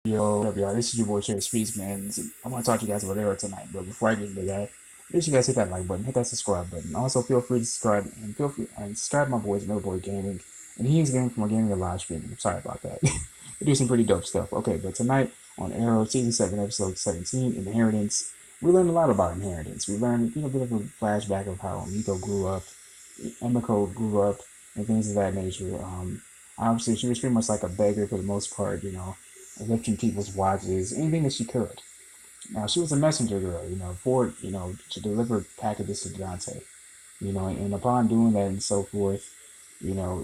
Yo, what up, y'all? This is your boy Cherry Streets, man. I want to talk to you guys about Arrow tonight, but before I get into that, make sure you guys hit that like button, hit that subscribe button. Also, feel free to subscribe and feel free and subscribe to my boys, Millaboy Gaming and Heemz Gaming from Gaming and Livestreaming. I'm sorry about that. They do some pretty dope stuff. Okay, but tonight on Arrow Season 7, Episode 17, Inheritance, we learned a lot about inheritance. We learned a bit of a flashback of how Emiko grew up, Emiko grew up, and things of that nature. Obviously, she was pretty much like a beggar for the most part, lifting people's watches, anything that she could. Now, she was a messenger girl, to deliver packages to Dante, and upon doing that and so forth,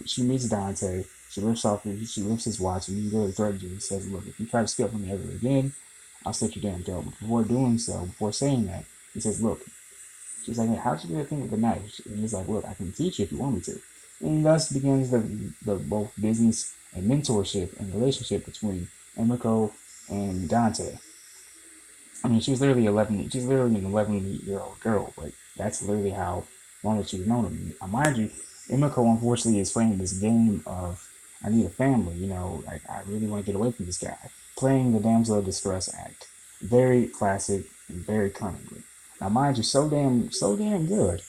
she meets Dante, she lifts his watch, and he really threatens her. He says, look, if you try to steal from me ever again, I'll slit your damn throat. But before saying that, he says, look, she's like, hey, how'd you do that thing with the knife? And he's like, look, I can teach you if you want me to. And thus begins the both business and mentorship and relationship between Emiko and Dante. I mean, she's literally an 11-year-old girl, but that's literally how long that she's known him. Mind you, Emiko unfortunately is playing this game of I need a family, like I really want to get away from this guy. Playing the damsel of distress act. Very classic and very cunningly. Now mind you, so damn good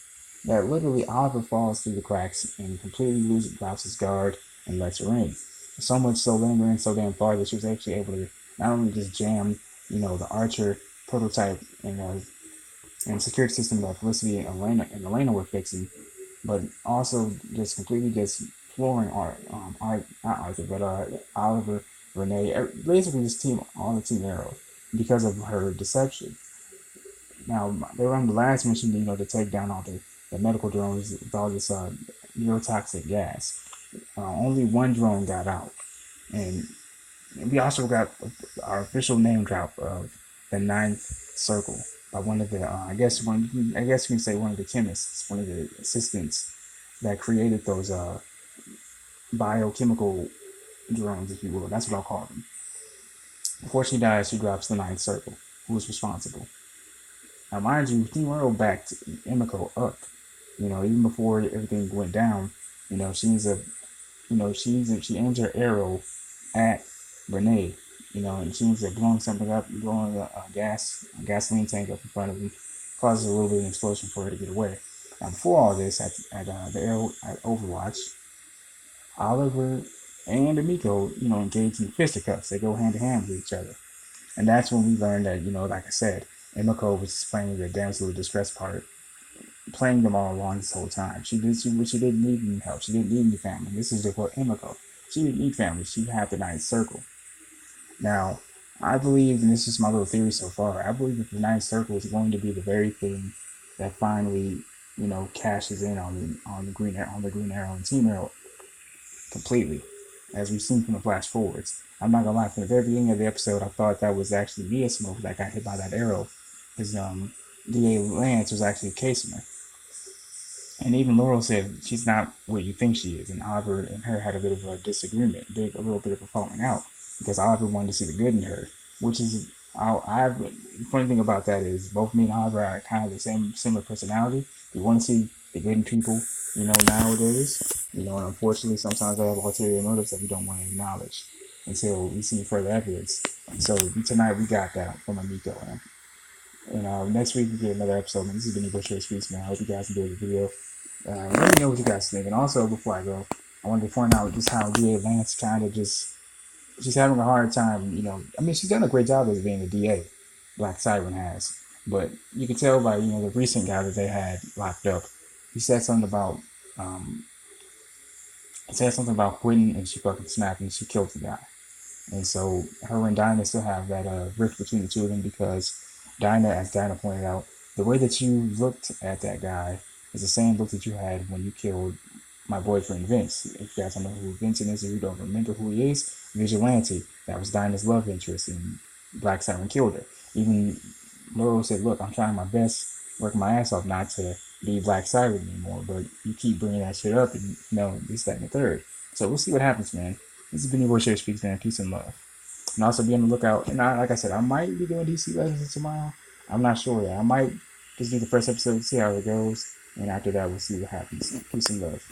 that literally Oliver falls through the cracks and completely drops his guard and lets her in. So much so lingering so damn far that she was actually able to not only just jam, the Archer prototype and security system that Felicity and Elena were fixing, but also just completely just flooring Oliver, Renee, basically all the Team Arrow because of her deception. Now they were on the last mission, to take down all the medical drones with all this neurotoxic gas. Only one drone got out, and we also got our official name drop of the Ninth Circle by one of the I guess you can say one of the chemists, one of the assistants that created those biochemical drones, if you will. That's what I'll call them. Before she dies, she drops the Ninth Circle. Who is responsible? Now, mind you, Team Laurel backed Emiko up. Even before everything went down, she aims her arrow at Renee, and she ends up blowing something up, blowing a gasoline tank up in front of him, causes a little bit of an explosion for her to get away. Now, before all this, at the arrow at Overwatch, Oliver and Emiko, engage in fisticuffs. They go hand to hand with each other, and that's when we learned that, like I said, Emiko was playing the damsel of distress part, playing them all along this whole time. She didn't need any help. She didn't need any family. This is what Emiko. She didn't need family. She had the Ninth Circle. Now, I believe, and this is my little theory so far, I believe that the Ninth Circle is going to be the very thing that finally, cashes in on the Green Arrow and Team Arrow completely, as we've seen from the flash forwards. I'm not gonna lie, from the very beginning of the episode, I thought that was actually Mia Smoke that got hit by that arrow, because DA Lance was actually casing her. And even Laurel said she's not what you think she is, and Oliver and her had a bit of a disagreement, a little bit of a falling out, because Oliver wanted to see the good in her, which is, the funny thing about that is both me and Oliver are kind of the similar personality. We want to see the good in people, nowadays, and unfortunately sometimes they have ulterior motives that we don't want to acknowledge until we see further evidence. So tonight we got that from Emiko, and next week we get another episode. Man, this has been your Bush Streets, man. I hope you guys enjoyed the video. Let me know what you guys think. And also, before I go, I wanted to point out just how DA Lance she's having a hard time, she's done a great job as being a DA, Black Siren has. But you can tell by, the recent guy that they had locked up. He said something about quitting, and she fucking snapped and she killed the guy. And so her and Dinah still have that rift between the two of them, because as Dinah pointed out, the way that you looked at that guy is the same look that you had when you killed my boyfriend Vince. If you guys don't know who Vincent is, if you don't remember who he is, Vigilante. That was Dinah's love interest, and Black Siren killed her. Even Laurel said, look, I'm trying my best, working my ass off not to be Black Siren anymore, but you keep bringing that shit up, and this, that, and the third. So we'll see what happens, man. This has been your boy Cherry Speaks, man. Peace and love. And also be on the lookout. And like I said, I might be doing DC Legends tomorrow. I'm not sure yet. I might just do the first episode, see how it goes, and after that, we'll see what happens. Peace and love.